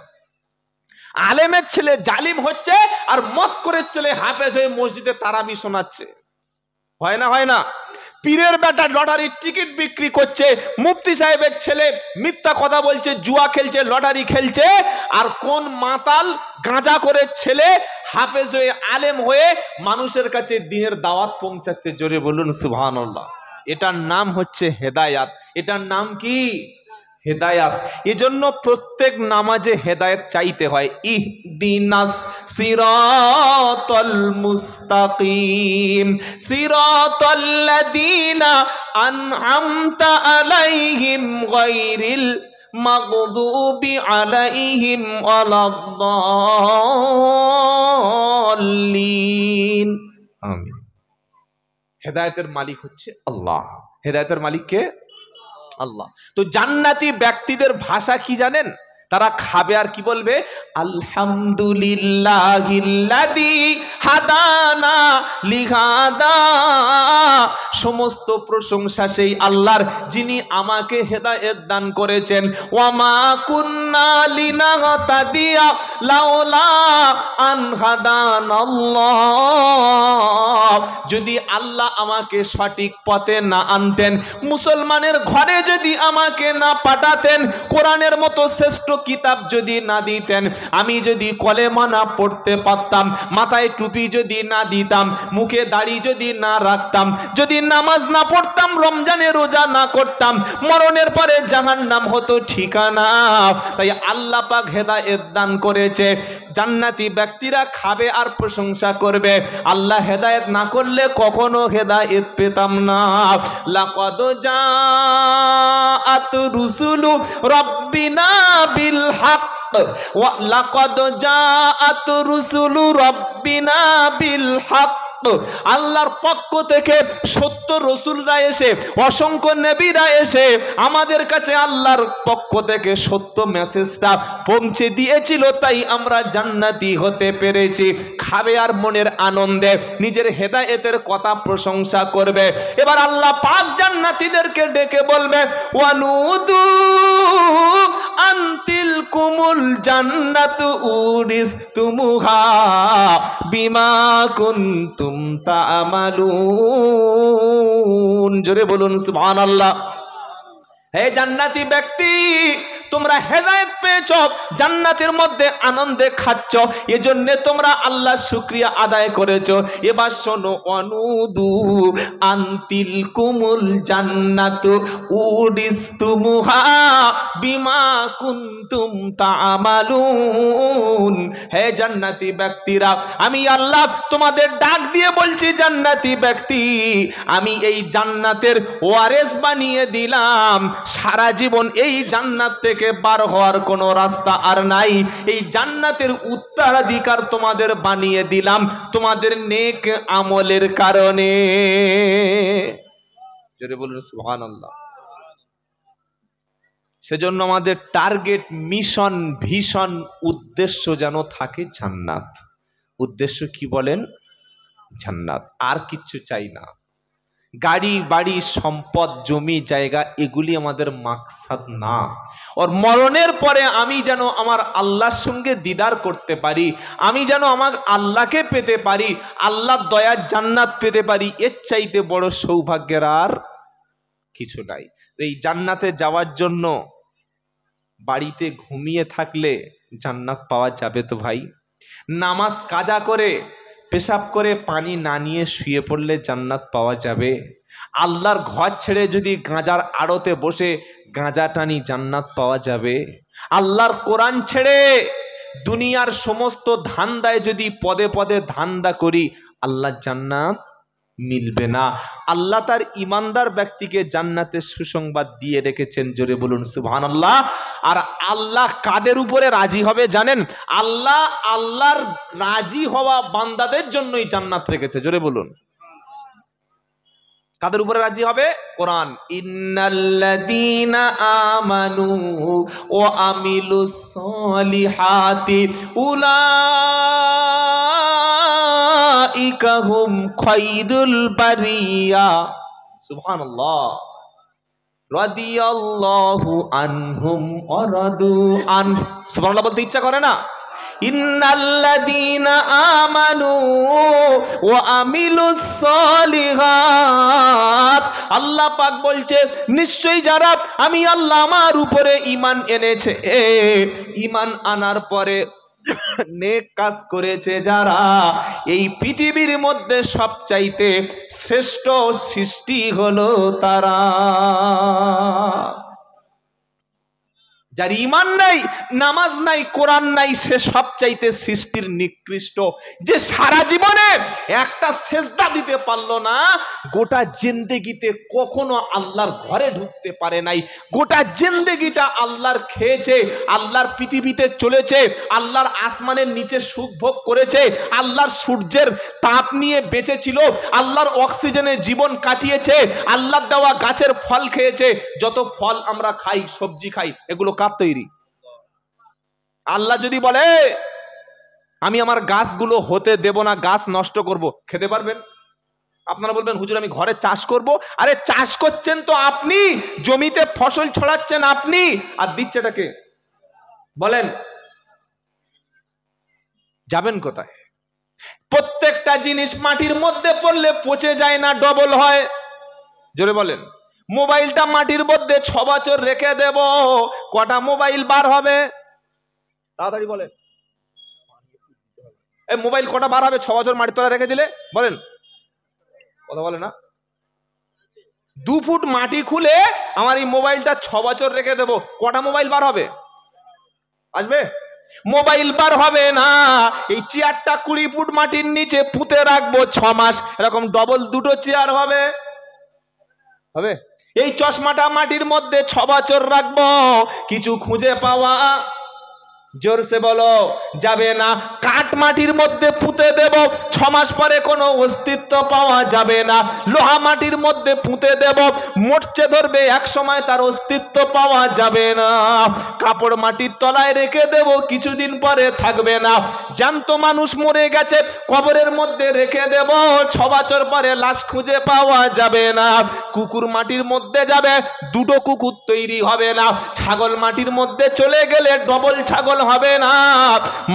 আলেমের ছেলে জালিম হচ্ছে, আর মত করে ছেলে হাফেজ হয়ে মসজিদে তারাবি শোনাচ্ছে, হয় না? হয় না? পীরের বেটা লটারির টিকিট বিক্রি করছে, মুফতি সাহেবের ছেলে মিথ্যা কথা বলছে, জুয়া খেলছে, লটারি খেলছে, আর কোন মাতাল গাঁজা করে ছেলে হাফেজ হয়ে, আলেম হয়ে মানুষের কাছে দ্বীনের দাওয়াত পৌঁছাচ্ছে। জোরে বলুন সুবহানাল্লাহ। এটার নাম হচ্ছে হেদায়াত। এটার নাম কি? হেদায়াত। এজন্য প্রত্যেক নামাজে হেদায়েত চাইতে হয়। ইহদিনাস সিরাতাল মুস্তাকিম সিরাতাল্লাযীনা আনআমতা আলাইহিম গায়রিল মাগদুবি আলাইহিম ওয়ালাদ-দাল্লিন। আমিন। হেদায়েতের মালিক হচ্ছে আল্লাহ। হেদায়েতের মালিক কে? আল্লাহ। তো জান্নাতি ব্যক্তিদের ভাষা কি জানেন? তারা খাবে আর কি বলবে? আলহামদুলিল্লাহিল্লাযী হাদানা লিহাদা। সমস্ত প্রশংসা সেই আল্লাহর যিনি আমাকে হেদায়েত দান করেছেন। ওয়া মা কুন্না লিনাহতাদিয়া লাউলা আন হাদানাল্লাহ। যদি আল্লাহ আমাকে সঠিক পথে না আনতেন, মুসলমানের ঘরে যদি আমাকে না পাঠাতেন, কোরআনের মতো শ্রেষ্ঠ কিতাব যদি না দিতেন, আমি যদি কলেমা না পড়তে পারতাম, মাথায় টুপি যদি না দিতাম, মুখে দাড়ি যদি না রাখতাম, যদি নামাজ না পড়তাম, রমজানে রোজা না করতাম, মরণের পরে জাহান্নাম হতো ঠিকানা। তাই আল্লাহ পাক হেদায়েত দান করেছে। জান্নাতি ব্যক্তিরা খাবে আর প্রশংসা করবে। আল্লাহ হেদায়েত না করলে কখনো হেদায়েত পেতাম না। লাকাদ জাআত রুসুলু রাব্বিনা বিল হক ওয়া লাকাদ জাআত রুসুলু রাব্বিনা বিল হক। আল্লাহর পক্ষ থেকে সত্য রসুলরা এসে, অসংখ্য নবীরা এসে আমাদের কাছে আল্লাহর পক্ষ থেকে সত্য মেসেজটা পৌঁছে দিয়েছিল। তাই আমরা জান্নাতি হতে পেরেছি। খাবে আর মনের আনন্দে নিজের হেদায়েতের কথা প্রশংসা করবে। এবার আল্লাহ পাক জান্নাতীদেরকে ডেকে বলবে, ওয়ানুদু আনতিল কুমুল জান্নাতু উরিসতুমুহা বিমা কুনতুম তা'মালুন। জোরে বলুন সুবহানাল্লাহ। হে জান্নাতি ব্যক্তি, তোমরা হেদায়েত পেয়েছো, জান্নাতের মধ্যে আনন্দে খাচ্ছ, এজন্য তোমরা আল্লাহর শুকরিয়া আদায় করেছো। এবার শোনো, অনুদু আনতিল কুমুল জান্নাতু উরিসতুমুহা বিমা কুনতুম তা'মালুন। হে জান্নাতি ব্যক্তিরা, আমি আল্লাহ তোমাদের ডাক দিয়ে বলছি, জান্নাতি ব্যক্তি, আমি এই জান্নাতের ওয়ারেস বানিয়ে দিলাম। সারা জীবন এই জান্নাত থেকে বার হওয়ার কোনো রাস্তা আর নাই। এই জান্নাতের উত্তরাধিকার তোমাদের বানিয়ে দিলাম তোমাদের নেক আমলের কারণে। জোরে বলুন সুবহানাল্লাহ। সেজন্য আমাদের টার্গেট, মিশন, ভিশন, উদ্দেশ্য যেন থাকে জান্নাত। উদ্দেশ্য কি বলেন? জান্নাত। আর কিচ্ছু চাই না। গাড়ি বাড়ি সম্পদ জমি জায়গা এগুলি আমাদের মাকসাদ না। আর মরণের পরে আমি যেন আমার আল্লাহর সঙ্গে দিদার করতে পারি, আমি যেন আমার আল্লাহকে পেতে পারি, আল্লাহর দয়ার জান্নাত পেতে পারি, এর চাইতে বড় সৌভাগ্যের আর কিছু নাই। এই জান্নাতে যাওয়ার জন্য বাড়িতে ঘুমিয়ে থাকলে জান্নাত পাওয়া যাবে তো ভাই? নামাজ কাজা করে, পেশাব করে পানি না নিয়ে শুয়ে পড়লে জান্নাত পাওয়া যাবে? আল্লাহর ঘর ছেড়ে যদি গাঁজার আড়তে বসে গাঁজা টানি জান্নাত পাওয়া যাবে? আল্লাহর কোরআন ছেড়ে দুনিয়ার সমস্ত ধান্দায় যদি পদে পদে ধান্দা করি, আল্লাহ জান্নাত মিলবে না। আল্লাহ তার ইমানদার ব্যক্তিকে জান্নাতের সুসংবাদ দিয়ে রেখেছেন। জোরে বলুন সুবহানাল্লাহ। আর আল্লাহ কাদের উপরে রাজি হবে জানেন? আল্লাহ আল্লাহর রাজি হওয়া বান্দাদের জন্যই জান্নাত রেখেছে। জোরে বলুন। কাদের উপরে রাজি হবে? কোরআন, ইন্নাল্লাযীনা আমানু ওয়া আমিলুস সলিহাতি উলাইকা হুম খায়রুল বারিয়া। সুবহানাল্লাহ। রাদিয়াল্লাহু আনহুম ওয়া রাদু আন। সুবহানাল্লাহ বলতে ইচ্ছা করে না? ইন্নাল্লাযীনা আমানু ওয়া আমিলুস সলিহাত। আল্লাহ পাক বলছে, নিশ্চয়ই যারা আমি আল্লাহ আমার উপরে ঈমান এনেছে, ঈমান আনার পরে নেক কাজ করেছে যারা, এই পৃথিবীর মধ্যে সবচাইতে শ্রেষ্ঠ সৃষ্টি হলো তারা। যার ঈমান নাই, নামাজ নাই, কোরআন নাই, সে সবচাইতে সৃষ্টির নিকৃষ্ট। যে সারা জীবনে একটা সেজদা দিতে পারলো না, গোটা জিন্দেগিতে কখনো আল্লাহর ঘরে ঢুকতে পারে নাই, গোটা জিন্দেগিটা আল্লাহর খেয়েছে, আল্লাহর পৃথিবীতে চলেছে, আল্লাহর আসমানের নিচে সুখ ভোগ করেছে, আল্লাহর সূর্যের তাপ নিয়ে বেঁচেছিল, আল্লাহর অক্সিজেনে জীবন কাটিয়েছে, আল্লাহর দেওয়া গাছের ফল খেয়েছে। যত ফল আমরা খাই, সবজি খাই, এগুলো কার তৈরি? আল্লাহ যদি বলে আমি আমার গাছগুলো হতে দেব না, গাছ নষ্ট করব, খেতে পারবেন? আপনারা বলবেন হুজুর আমি ঘরে চাষ করব। আরে চাষ করছেন তো আপনি, জমিতে ফসল ছড়াচ্ছেন আপনি, আর দিচ্ছেটা কে? বলেন যাবেন কোথায়? প্রত্যেকটা জিনিস মাটির মধ্যে পড়লে পচে যায় না, ডবল হয়। জোরে বলেন। মোবাইলটা মাটির মধ্যে 6 বছর রেখে দেব, কটা মোবাইল বার হবে? তাড়াতাড়ি বলেন। এই মোবাইল কটা বার হবে 6 বছর মাটির তলায় রেখে দিলে? বলেন, কথা বলে না। 2 ফুট মাটি খুলে আমার এই মোবাইলটা 6 বছর রেখে দেব, কটা মোবাইল বার হবে? আসবে? মোবাইল বার হবে না। এই চেয়ারটা 20 ফুট মাটির নিচে পুঁতে রাখবো 6 মাস, এরকম ডবল 2টো চেয়ার হবে? হবে? এই চশমাটা মাটির মধ্যে 6 বছর রাখবো, কিছু খুঁজে পাওয়া জোরসে বলো যাবে না। কাঠ মাটির মধ্যে পুঁতে দেব, 6 মাস পরে কোনো অস্তিত্ব পাওয়া যাবে না। লোহা মাটির মধ্যে পুঁতে দেব, মরচে ধরবে, এক সময় তার অস্তিত্ব পাওয়া যাবে না। কাপড় মাটির তলায় রেখে দেব, কিছুদিন পরে থাকবে না। জ্যান্ত মানুষ মরে গেছে, কবরের মধ্যে রেখে দেব, 6 বছর পরে লাশ খুঁজে পাওয়া যাবে না। কুকুর মাটির মধ্যে যাবে, 2টো কুকুর তৈরি হবে না। ছাগল মাটির মধ্যে চলে গেলে ডবল ছাগল হবে না।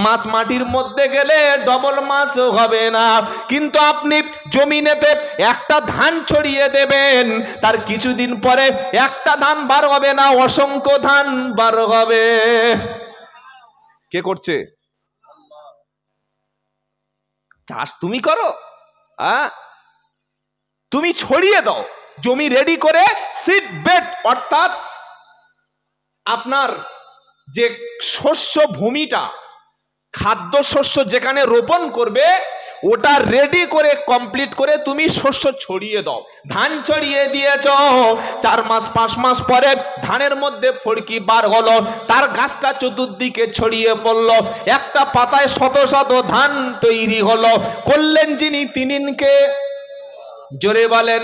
মাছ মাটির মধ্যে গেলে ডবল মাছ হবে না। কিন্তু আপনি জমিনেতে একটা ধান ছড়িয়ে দেবেন, তার কিছুদিন পরে একটা ধান বার হবে না, অসংখ্য ধান বার হবে। কে করছে? চাষ তুমি করো, তুমি ছড়িয়ে দাও, জমি রেডি করে সিড বেড, অর্থাৎ আপনার যে শস্য ভূমিটা, খাদ্য শস্য যেখানে রোপণ করবে, ওটা রেডি করে কমপ্লিট করে তুমি শস্য ছড়িয়ে দাও। ধান ছড়িয়ে দিয়েছ, 4 মাস 5 মাস পরে ধানের মধ্যে ফড়কি বার হলো, তার গাছটা চতুর্দিকে ছড়িয়ে পড়লো, একটা পাতায় শত শত ধান তৈরি হলো। করলেন যিনি, তিনিকে জোরে বলেন।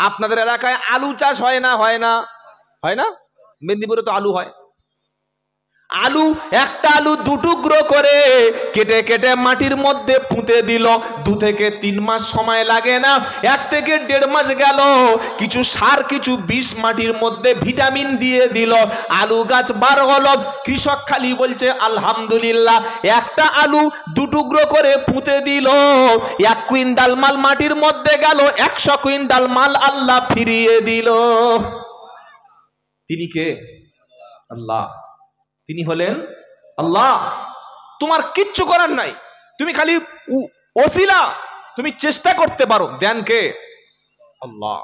আপনাদের এলাকায় আলু চাষ হয় না? হয় না? হয় না? মেদিনীপুরে তো আলু হয়। আলু, একটা আলু 2 টুকরো করে কেটে কেটে মাটির মধ্যে পুঁতে দিল, 2 থেকে 3 মাস সময় লাগে না, 1 থেকে 1.5 মাস গেল। কিছু সার, কিছু বিষ মাটির মধ্যে ভিটামিন দিয়ে দিল, আলু গাছ বার হলো। কৃষক খালি বলছে আলহামদুলিল্লাহ। একটা আলু 2 টুকরো করে পুঁতে দিল, 1 কুইন্টাল মাল মাটির মধ্যে গেল, 100 কুইন্টাল মাল আল্লাহ ফিরিয়ে দিল। তিনি কে? আল্লাহ। তিনি হলেন আল্লাহ। তোমার কিচ্ছু করার নাই, তুমি খালি ওসিলা, তুমি চেষ্টা করতে পারো। দেন কে? আল্লাহ।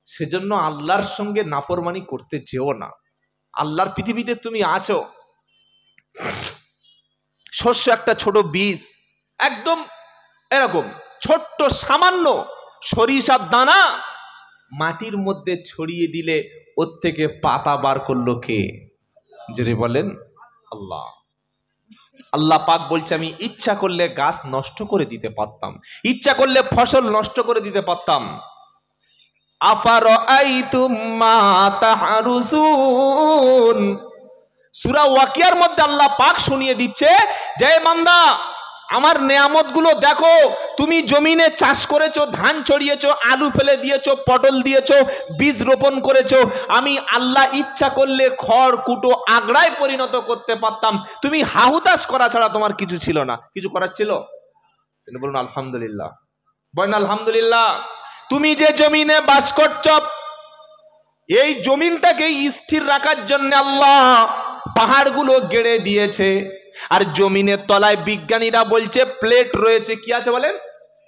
সেজন্য আল্লাহর সঙ্গে নাফরমানি করতে যেও না। আল্লাহর পৃথিবীতে তুমি আছো। শস্য একটা ছোট বীজ, একদম এরকম ছোট্ট সামান্য সরিষার দানা মাটির মধ্যে ছড়িয়ে দিলে ওর থেকে পাতা বার করলো কে? যদি বলেন আল্লাহ। আল্লাহ পাক বলছে আমি ইচ্ছা করলে গাছ নষ্ট করে দিতে পারতাম, ইচ্ছা করলে ফসল নষ্ট করে দিতে পারতাম। আফারাআইতুম মা তাহরুসুন, সূরা ওয়াকিয়ার মধ্যে আল্লাহ পাক শুনিয়ে দিচ্ছে যে বান্দা আমার নেয়ামতগুলো দেখো। তুমি জমিনে চাষ করেছো, ধান ছড়িয়েছো, আলু ফেলে দিয়েছো, পটল দিয়েছো, বীজ রোপণ করেছো। আমি আল্লাহ ইচ্ছা করলে খড় কুটো আগড়ায় পরিণত করতে পারতাম। তুমি হাহুতাশ করা ছাড়া তোমার কিছু ছিল না। কিছু করার ছিল? বলুন আলহামদুলিল্লাহ, বলেন আলহামদুলিল্লাহ। তুমি যে জমিনে বাস করছো, এই জমিনটাকে স্থির রাখার জন্য আল্লাহ পাহাড়গুলো গেড়ে দিয়েছে। আর জমিনের তলায় বিজ্ঞানীরা বলছে প্লেট রয়েছে। কি আছে বলেন?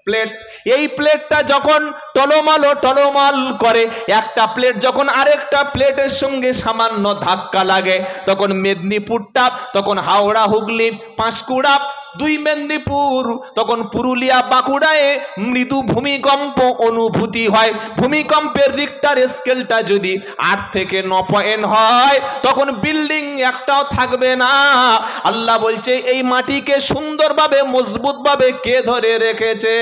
প্লেট। এই প্লেটটা যখন টলমল করে, একটা প্লেট যখন আরেকটা প্লেটের সঙ্গে সামান্য ধাক্কা লাগে, তখন মেদিনীপুরটা, তখন হাওড়া হুগলি পাঁশকুড়া, 2 মেদিনীপুর, তখন পুরুলিয়া বাঁকুড়ায় মৃদু ভূমিকম্প অনুভূতি হয়। ভূমিকম্পের রিক্টার স্কেলটা যদি 8 থেকে 9 পয়েন্ট হয়, তখন বিল্ডিং একটাও থাকবে না। আল্লাহ বলছে এই মাটিকে সুন্দরভাবে মজবুতভাবে কে ধরে রেখেছে?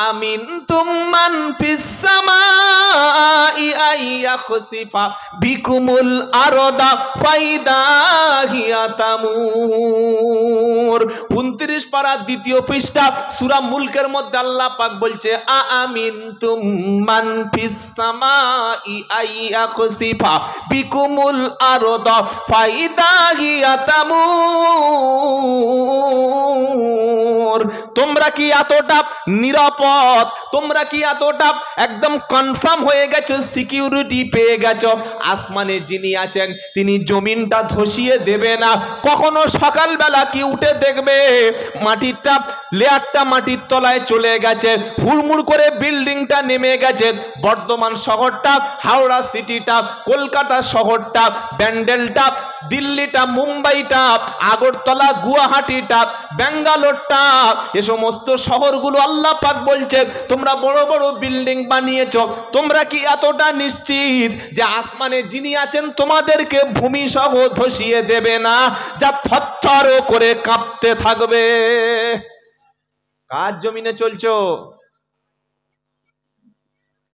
আমিনতুম মান ফিস সামাই আইয়াখসিফা বিকুমুল আরদা ফাইদা হিয়া তামুর। 29 পারা 2য় পৃষ্ঠা সূরা মুলকের মধ্যে আল্লাহ পাক বলছে আমিনতুম মান ফিস সামাই আইয়াখসিফা বিকুমুল আরদা ফাইদা হিয়া তামুর। তোমরা কি এতটা নিরাপদ, তোমরা কি এতটা একদম কনফার্ম হয়ে গেছো, সিকিউরিটি পেয়ে গেছো আসমানে যিনি আছেন তিনি জমিনটা ধসিয়ে দেবে না? কখনো সকালবেলা কি উঠে দেখবে মাটিটা লেয়ারটা মাটির তলায় চলে গেছে, হুড়মুড় করে বিল্ডিংটা নেমে গেছে, বর্ধমান শহরটা, হাওড়া সিটিটা, কলকাতা শহরটা, ব্যান্ডেলটা, দিল্লিটা, মুম্বাইটা, আগরতলা, গুয়াহাটিটা, ব্যাঙ্গালোরটা, এ সমস্ত শহরগুলো আল্লাহ পাক বলছে তোমরা বড় বড় বিল্ডিং বানিয়েছো, তোমরা কি এতটা নিশ্চিত যে আসমানে যিনি আছেন তোমাদেরকে ভূমি সহ ধসিয়ে দেবে না, যা থরথর করে কাঁপতে থাকবে? কার জমিনে চলছো?